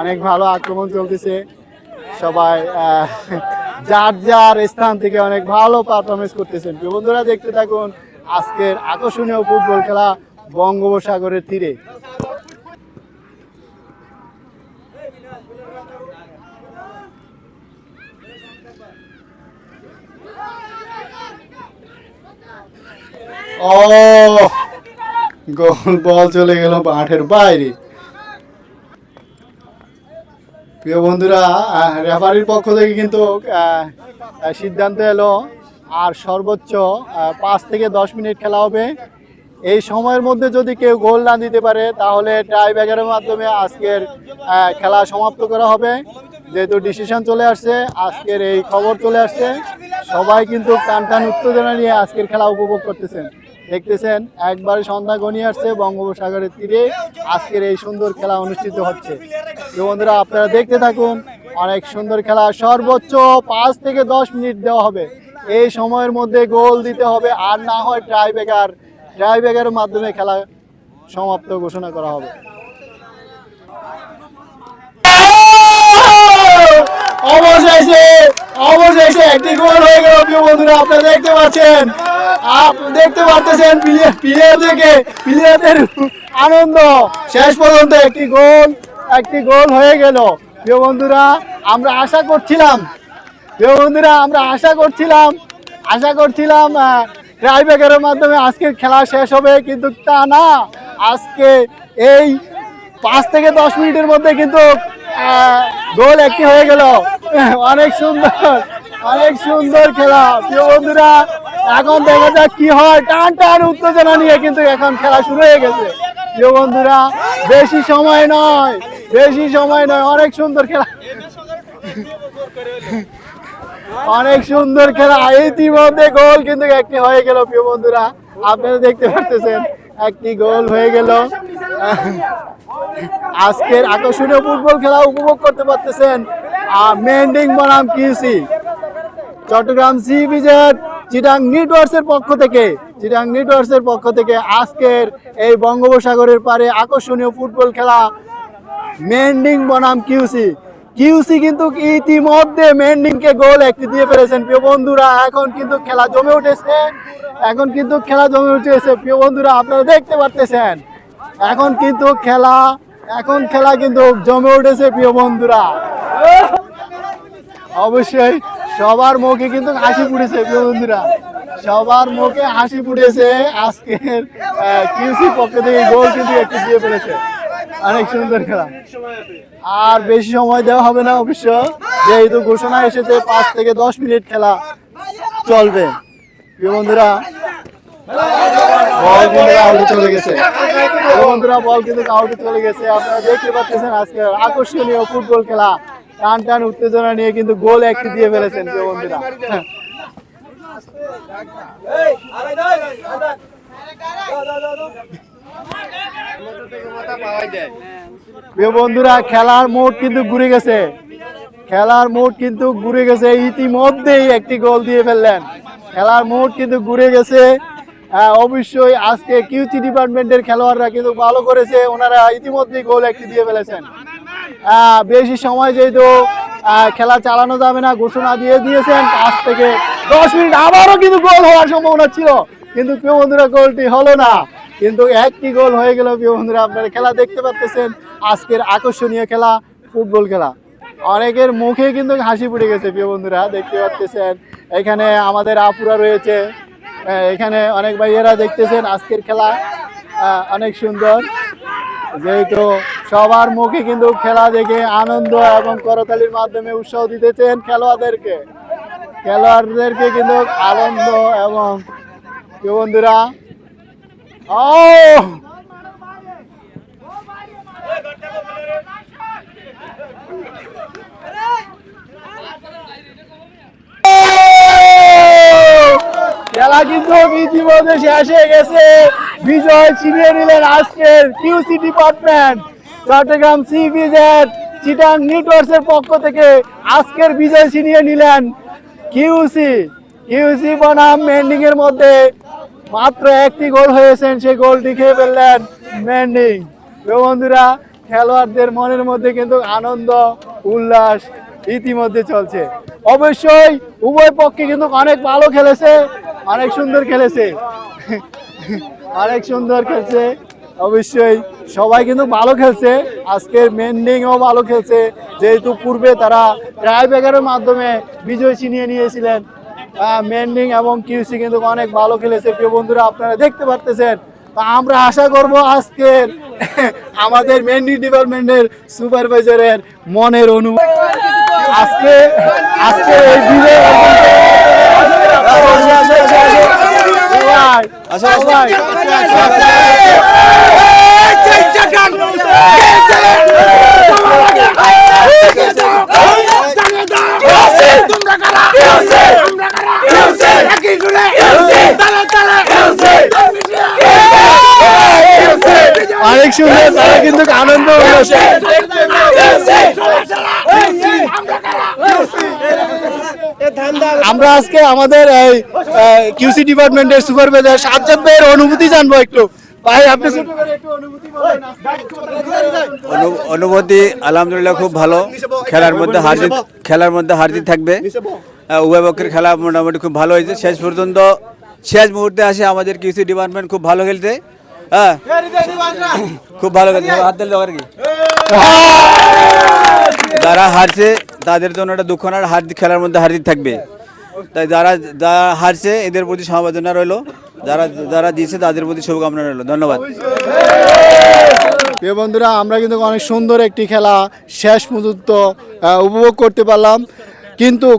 অনেক ভালো আক্রমণ চলতেছে, সবাই যার যার স্থান থেকে অনেক ভালো পারফরমেন্স করতেছেন। প্রিয় বন্ধুরা, দেখতে থাকুন আজকের আকর্ষণীয় ফুটবল খেলা বঙ্গোপসাগরের তীরে। ও গোল, বল চলে গেল মাঠের বাইরে। প্রিয় বন্ধুরা, রেফারির পক্ষ থেকে কিন্তু সিদ্ধান্ত এলো আর সর্বোচ্চ 5 থেকে 10 মিনিট খেলা হবে। এই সময়ের মধ্যে যদি কেউ গোল না দিতে পারে, তাহলে টাই ব্রেকারের মাধ্যমে আজকের খেলা সমাপ্ত করা হবে। যেহেতু ডিসিশন চলে আসছে, আজকের এই খবর চলে আসছে, সবাই কিন্তু টান উত্তেজনা নিয়ে আজকের খেলা উপভোগ করতেছেন। দেখতেছেন একবারে সন্ধ্যা ঘনিয়ে আসছে, বঙ্গোপসাগরের তীরে আজকের এই সুন্দর খেলা অনুষ্ঠিত হচ্ছে। বন্ধুরা, আপনারা দেখতে থাকুন, অনেক সুন্দর খেলা। সর্বোচ্চ 5 থেকে 10 মিনিট দেওয়া হবে, এই সময়ের মধ্যে গোল দিতে হবে, আর না হয় টাইব্রেকারের মাধ্যমে খেলা সমাপ্ত ঘোষণা করা হবে। অবশেষে একটি গোল হয়ে গেল প্রিয় বন্ধুরা, আপনারা দেখতে পাচ্ছেন প্লেয়ারদের আনন্দ। শেষ পর্যন্ত একটি গোল হয়ে গেল প্রিয় বন্ধুরা। আমরা আশা করছিলাম ট্রাইব্রেকারের মাধ্যমে আজকে খেলা শেষ হবে, কিন্তু তা না। আজকে এই 5 থেকে 10 মিনিটের মধ্যে কিন্তু গোল একটি হয়ে গেল। অনেক সুন্দর খেলা প্রিয় বন্ধুরা। এখন দেখা যাক কি হয়। টান উত্তেজনা নিয়ে কিন্তু এখন খেলা শুরু হয়ে গেছে প্রিয় বন্ধুরা। বেশি সময় নয়, অনেক সুন্দর খেলা। ইতিমধ্যে গোল কিন্তু একটি হয়ে গেল প্রিয় বন্ধুরা, আপনারা দেখতে পাচ্ছেন একটি গোল হয়ে গেল। আজকের আকর্ষণীয় ফুটবল খেলা উপভোগ করতে পারতেছেন মেন্ডিং বনাম QC, Chattogram C BZ, Chittagong নেটওয়ার্কসের পক্ষ থেকে আজকের এই বঙ্গোপসাগরের পারে আকর্ষণীয় ফুটবল খেলা মেন্ডিং বনাম কিউসি কিন্তু ইতিমধ্যে মেন্ডিংকে গোল একটি দিয়ে ফেলেছেন প্রিয় বন্ধুরা। এখন কিন্তু খেলা জমে উঠেছে প্রিয় বন্ধুরা, আপনারা দেখতে পারতেছেন। এখন খেলা কিন্তু জমে উঠেছে প্রিয় বন্ধুরা। অবশ্যই সবার মুখে কিন্তু হাসি ফুটেছে প্রিয় বন্ধুরা, আজকের কিউসি পক্ষ থেকে গোল কিন্তু একটি দিয়ে ফেলেছে। অনেক সুন্দর খেলা। আর বেশি সময় দেওয়া হবে না অবশ্য, যেহেতু ঘোষণা এসেছে 5 থেকে 10 মিনিট খেলা চলবে প্রিয় বন্ধুরা। বল কিন্তু আউটে চলে গেছে আপনারা দেখতে পাচ্ছেন আজকের আকর্ষণীয় ফুটবল খেলা। টান উত্তেজনা নিয়ে কিন্তু গোল একটি দিয়ে ফেলেছেন প্রিয় বন্ধুরা। প্রিয় বন্ধুরা, খেলার মোড কিন্তু ঘুরে গেছে। ইতিমধ্যেই একটি গোল দিয়ে ফেললেন। খেলার মোড কিন্তু ঘুরে গেছে। অবশ্যই আজকে কিউসি ডিপার্টমেন্টের খেলোয়াড়রা কিন্তু ভালো করেছে, ওনারা ইতিমধ্যেই গোল একটি দিয়ে ফেলেছেন। বেশি সময় যেহেতু খেলা চালানো যাবে না, ঘোষণা দিয়ে দিয়েছেন 5 থেকে 10 মিনিট। আবারও কিন্তু গোল হওয়ার সম্ভাবনা ছিল, কিন্তু প্রিয় বন্ধুরা গোলটি হলো না, কিন্তু একটি গোল হয়ে গেল প্রিয় বন্ধুরা। আপনারা খেলা দেখতে পাচ্ছেন, আজকের আকর্ষণীয় খেলা ফুটবল খেলা। অনেকের মুখে কিন্তু হাসি ফুটে গেছে প্রিয় বন্ধুরা, দেখতে পাচ্ছেন। এখানে আমাদের আপুরা রয়েছে, এখানে অনেক ভাইয়েরা দেখতেছেন আজকের খেলা। অনেক সুন্দর, যেহেতু সবার মুখে কিন্তু খেলা দেখে আনন্দ এবং করতালির মাধ্যমে উৎসাহ দিতেছেন খেলোয়াড়দেরকে কিন্তু আনন্দ। এবং প্রিয় বন্ধুরা, খেলা কিন্তু ইতিমধ্যে শেষ হয়ে গেছে। বিজয় ছিনিয়ে নিলেন আজকের QC department. Chattogram C BZ, Chittagong নেটওয়ার্কসের পক্ষ থেকে আজকের বিজয় ছিনিয়ে নিলেন কিউসি বনাম মেন্ডিং এর মধ্যে মাত্র একটি গোল হয়েছেন, সেই গোলটি খেয়ে ফেললেন মেন্ডিং। বন্ধুরা, খেলোয়াড়দের মনের মধ্যে কিন্তু আনন্দ উল্লাস ইতিমধ্যে চলছে। অবশ্যই উভয় পক্ষে কিন্তু অনেক ভালো খেলেছে, অনেক সুন্দর খেলেছে। অবশ্যই সবাই কিন্তু ভালো খেলছে। আজকের মেন্ডিংও ভালো খেলছে, যেহেতু পূর্বে তারা ট্রাইব্রেকারের মাধ্যমে বিজয় ছিনিয়ে নিয়েছিলেন। মেন্ডিং এবং কিউসি কিন্তু অনেক ভালো খেলেছে প্রিয় বন্ধুরা, আপনারা দেখতে পারতেছেন। আমরা আশা করব আজকের আমাদের মেন্ডিং ডিপার্টমেন্টের সুপারভাইজারের মনের অনুভূতি আজকে এই বিজয় অনেক সুন্দর, তারা কিন্তু আনন্দ হয়েছে। আমরা আজকে আমাদের কিউসি ডিপার্টমেন্টের সুপারভাইজার সাজ্জাদ ভাইয়ের অনুভূতি জানবো একটু। ভাই আপনি ছোট করে একটু অনুভূতি বলেন। অনুভূতি আলহামদুলিল্লাহ খুব ভালো। খেলার মধ্যে হার জিত থাকবে। উভয় পক্ষের খেলা মোটামুটি খুব ভালো হয়েছে। শেষ মুহূর্তে আসে আমাদের কিছু ডিপার্টমেন্ট খুব ভালো খেলতে। হ্যাঁ, খুব ভালো খেলতে। হাত দিলে আর কি যারা হারছে তাদের জন্য একটা দুঃখ না, খেলার মধ্যে হার জিত থাকবে। তাই যারা হারছে এদের প্রতি সমবেদনা রইলো, যারা জিতছে তাদের প্রতি শুভকামনা রইলো। ধন্যবাদ। প্রিয় বন্ধুরা, আমরা কিন্তু অনেক সুন্দর একটি খেলা শেষ পর্যন্ত উপভোগ করতে পারলাম, কিন্তু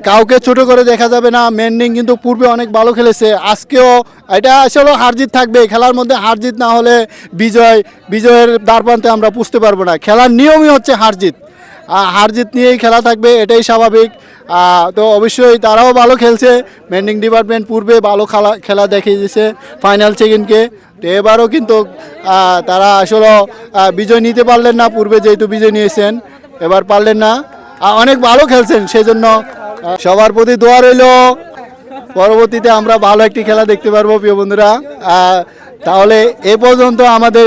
কাউকে ছোট করে দেখা যাবে না। মেন্ডিং কিন্তু পূর্বে অনেক ভালো খেলেছে, আজকেও এটা আসলে হারজিত থাকবে। খেলার মধ্যে হারজিত না হলে বিজয়ের দ্বারপ্রান্তে আমরা পুষতে পারবো না। খেলার নিয়মই হচ্ছে হারজিত, হারজিত নিয়েই খেলা থাকবে, এটাই স্বাভাবিক। তো অবশ্যই তারাও ভালো খেলছে। মেন্ডিং ডিপার্টমেন্ট পূর্বে ভালো খেলা দেখিয়ে দিয়েছে ফাইনাল সেকেন্ডকে। তো এবারও কিন্তু তারা আসলে বিজয় নিতে পারলেন না, পূর্বে যেহেতু বিজয় নিয়েছেন এবার পারলেন না। অনেক ভালো খেলছেন, সেই জন্য সবার প্রতি দোয়া রইল, পরবর্তীতে আমরা ভালো একটি খেলা দেখতে পারবো। প্রিয় বন্ধুরা, তাহলে এ পর্যন্ত আমাদের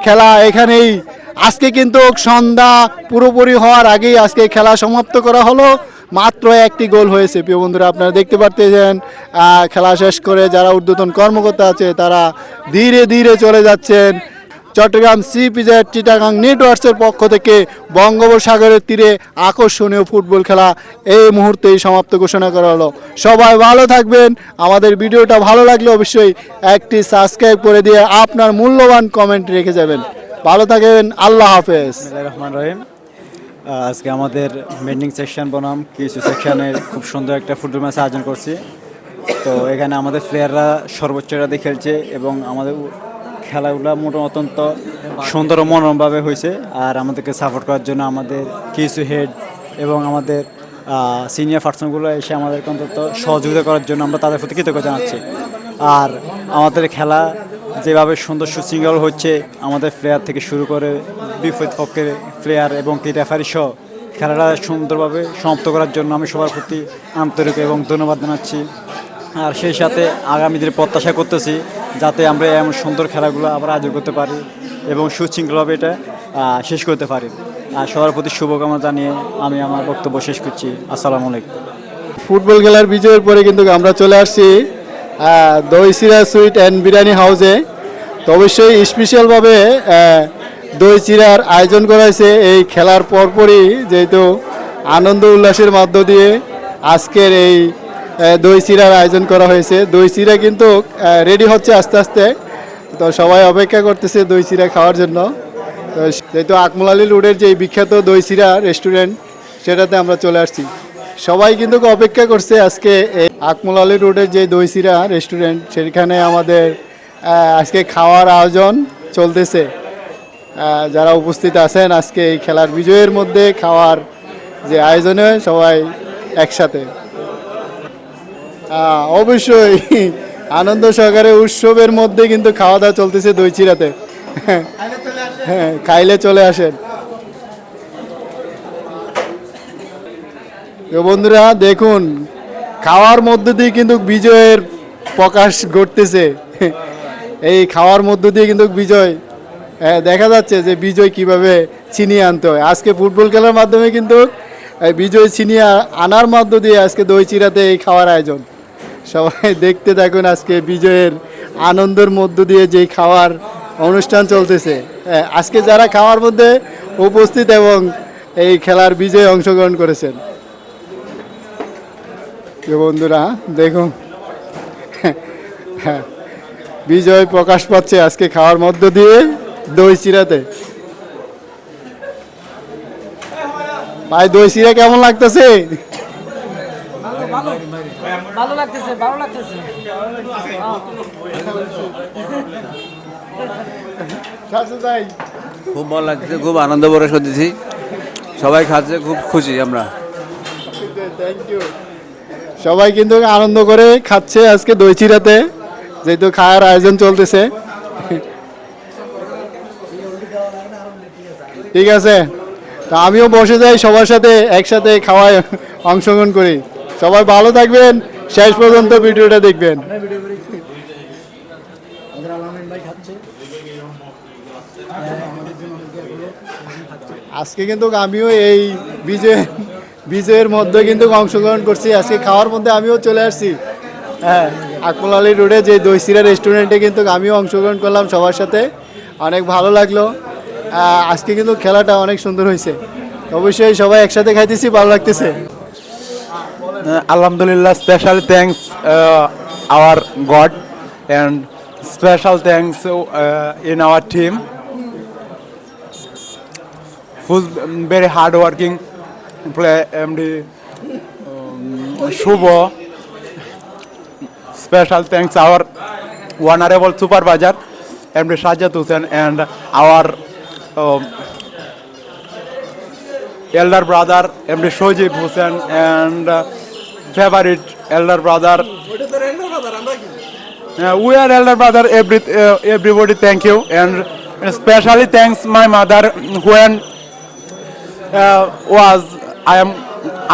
খেলা এখানেই। আজকে কিন্তু সন্ধ্যা পুরোপুরি হওয়ার আগেই আজকে খেলা সমাপ্ত করা হলো। মাত্র একটি গোল হয়েছে। প্রিয় বন্ধুরা, আপনারা দেখতে পারতেছেন খেলা শেষ করে যারা ঊর্ধ্বতন কর্মকর্তা আছে তারা ধীরে ধীরে চলে যাচ্ছেন। চট্টগ্রাম সিপিজেড চিটাগাং নেটওয়ার্কসের পক্ষ থেকে বঙ্গোপসাগরের তীরে আকর্ষণীয় ফুটবল খেলা এই মুহূর্তেই সমাপ্ত ঘোষণা করা হলো। সবাই ভালো থাকবেন। আমাদের ভিডিওটা ভালো লাগলে অবশ্যই একটি সাবস্ক্রাইব করে দিয়ে আপনার মূল্যবান কমেন্ট রেখে যাবেন। ভালো থাকবেন, আল্লাহ হাফেজ। রহমান রহিম। আজকে আমাদের মেন্ডিং সেকশন বনাম কিছু সেকশনের খুব সুন্দর একটা ফুটবল ম্যাচ আয়োজন করছি। তো এখানে আমাদের প্লেয়াররা সর্বোচ্চটা দিয়ে খেলছে এবং আমাদের খেলাগুলো মোটামুটি অত্যন্ত সুন্দর ও মনোরমভাবে হয়েছে। আর আমাদেরকে সাপোর্ট করার জন্য আমাদের কিছু হেড এবং আমাদের সিনিয়র পার্সনগুলো এসে আমাদেরকে অন্তত সহযোগিতা করার জন্য আমরা তাদের প্রতি কৃতজ্ঞতা জানাচ্ছি। আর আমাদের খেলা যেভাবে সুন্দর সুশৃঙ্খল হচ্ছে, আমাদের প্লেয়ার থেকে শুরু করে বিপরীত পক্ষের প্লেয়ার এবং রেফারি সহ খেলাটা সুন্দরভাবে সমাপ্ত করার জন্য আমি সবার প্রতি আন্তরিক এবং ধন্যবাদ জানাচ্ছি। আর সেই সাথে আগামী দিনে প্রত্যাশা করতেছি যাতে আমরা এমন সুন্দর খেলাগুলো আবার আয়োজন করতে পারি এবং সুশৃঙ্খলভাবে এটা শেষ করতে পারি। আর সবার প্রতি শুভকামনা জানিয়ে আমি আমার বক্তব্য শেষ করছি। আসসালামু আলাইকুম। ফুটবল খেলার বিজয়ের পরে কিন্তু আমরা চলে আসছি দই চিরা সুইট অ্যান্ড বিরিয়ানি হাউসে। তো অবশ্যই স্পেশালভাবে দই চিরার আয়োজন করা হয়েছে এই খেলার পরপরই, যেহেতু আনন্দ উল্লাসের মধ্য দিয়ে আজকের এই দই চিরার আয়োজন করা হয়েছে। দই চিরা কিন্তু রেডি হচ্ছে আস্তে আস্তে। তো সবাই অপেক্ষা করতেছে দই চিরা খাওয়ার জন্য। তো যেহেতু আকমল আলী রোডের যে বিখ্যাত দই চিরা রেস্টুরেন্ট, সেটাতে আমরা চলে আসছি। সবাই কিন্তু অপেক্ষা করছে আজকে এই আকমল আলী রোডের যে দই চিরা রেস্টুরেন্ট, সেখানে আমাদের আজকে খাওয়ার আয়োজন চলতেছে। যারা উপস্থিত আছেন আজকে এই খেলার বিজয়ের মধ্যে খাওয়ার যে আয়োজনে সবাই একসাথে, অবশ্যই আনন্দ সহকারে উৎসবের মধ্যে কিন্তু খাওয়া দাওয়া চলতেছে দই চিরাতে। হ্যাঁ, খাইলে চলে আসেন। তো বন্ধুরা দেখুন, খাওয়ার মধ্য দিয়ে কিন্তু বিজয়ের প্রকাশ ঘটতেছে। এই খাওয়ার মধ্য দিয়ে কিন্তু বিজয় দেখা যাচ্ছে যে বিজয় কিভাবে ছিনিয়ে আনতে হয়। আজকে ফুটবল খেলার মাধ্যমে কিন্তু বিজয় ছিনিয়ে আনার মধ্য দিয়ে আজকে দই চিরাতে এই খাওয়ার আয়োজন। সবাই দেখতে থাকুন আজকে বিজয়ের আনন্দের মধ্য দিয়ে যেই খাওয়ার অনুষ্ঠান চলতেছে। আজকে যারা খাওয়ার মধ্যে উপস্থিত এবং এই খেলার বিজয়ে অংশগ্রহণ করেছেন, বন্ধুরা দেখুন বিজয় প্রকাশ পাচ্ছে আজকে খাওয়ার মধ্য দিয়ে দই চিরাতে। ভাই দই চিরা কেমন লাগতেছে? ভালো লাগতেছে, ভালো লাগতেছে। খুব ভালো লাগছে, খুব আনন্দ প্রকাশ করতেছি। সবাই খাচ্ছে, খুব খুশি আমরা। Thank you. সবাই কিন্তু আনন্দ করে খাচ্ছে আজকে দই চিরাতে, যেহেতু খাওয়ার আয়োজন চলতেছে। ঠিক আছে, তা আমিও বসে যাই সবার সাথে, একসাথে খাওয়ায় অংশগ্রহণ করি। সবাই ভালো থাকবেন, শেষ পর্যন্ত ভিডিওটা দেখবেন। আমাদের আলামিন ভাই খাচ্ছে। আজকে কিন্তু আমিও এই বিজয়ের মধ্যে কিন্তু অংশগ্রহণ করছি। আজকে খাওয়ার মধ্যে আমিও চলে আসছি। হ্যাঁ, আকমল আলী রোডে যে দই চিরা রেস্টুরেন্টে কিন্তু আমিও অংশগ্রহণ করলাম সবার সাথে, অনেক ভালো লাগলো। আজকে কিন্তু খেলাটা অনেক সুন্দর হয়েছে, অবশ্যই সবাই একসাথে খাইতেছি, ভালো লাগতেছে। Alhamdulillah, special thanks our God and special thanks in our team who's very hard working play MD Shubho. Special thanks our honorable supervisor MD Sajjad Hussain and our elder brother MD Shojib Hussain and favorite elder brother. We are elder brother. Everybody, thank you, and especially thanks my mother when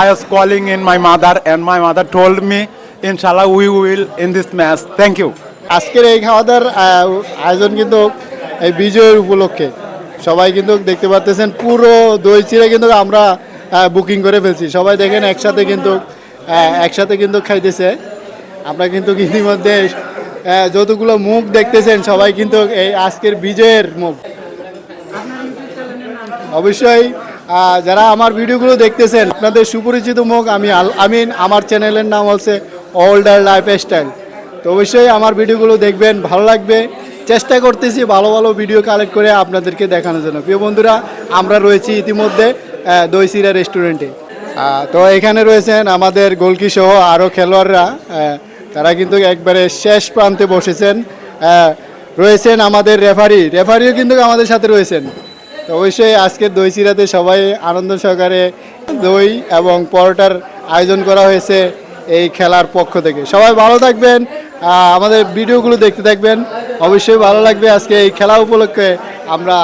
I was calling in my mother, and my mother told me, Inshallah, we will in this match. Thank you. আজকের এই খাওয়া দাওয়ার আয়োজন কিন্তু এই বিজয়ের উপলক্ষে সবাই কিন্তু দেখতে পাচ্ছেন, পুরো দই চিড়া কিন্তু আমরা বুকিং করে ফেলছি। সবাই দেখেন একসাথে কিন্তু খাইতেছে। আমরা কিন্তু ইতিমধ্যে যতগুলো মুখ দেখতেছেন সবাই কিন্তু এই আজকের বিজয়ের মুখ। অবশ্যই যারা আমার ভিডিওগুলো দেখতেছেন, আপনাদের সুপরিচিত মুখ আমি আমিন। আমার চ্যানেলের নাম হচ্ছে ওল্ডার লাইফস্টাইল। তো অবশ্যই আমার ভিডিওগুলো দেখবেন, ভালো লাগবে। চেষ্টা করতেছি ভালো ভালো ভিডিও কালেক্ট করে আপনাদেরকে দেখানোর জন্য। প্রিয় বন্ধুরা, আমরা রয়েছি ইতিমধ্যে দই চিরা রেস্টুরেন্টে। তো এখানে রয়েছেন আমাদের গোলকি সহ আরও খেলোয়াড়রা, তারা কিন্তু একবারে শেষ প্রান্তে বসেছেন। রয়েছেন আমাদের রেফারিও কিন্তু আমাদের সাথে রয়েছেন। তো অবশ্যই আজকের দই চিরাতে সবাই আনন্দ সহকারে দই এবং পরোটার আয়োজন করা হয়েছে এই খেলার পক্ষ থেকে। সবাই ভালো থাকবেন, আমাদের ভিডিওগুলো দেখতে থাকবেন, অবশ্যই ভালো লাগবে। আজকে এই খেলা উপলক্ষে আমরা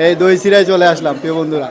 এই দই চিরায় চলে আসলাম প্রিয় বন্ধুরা।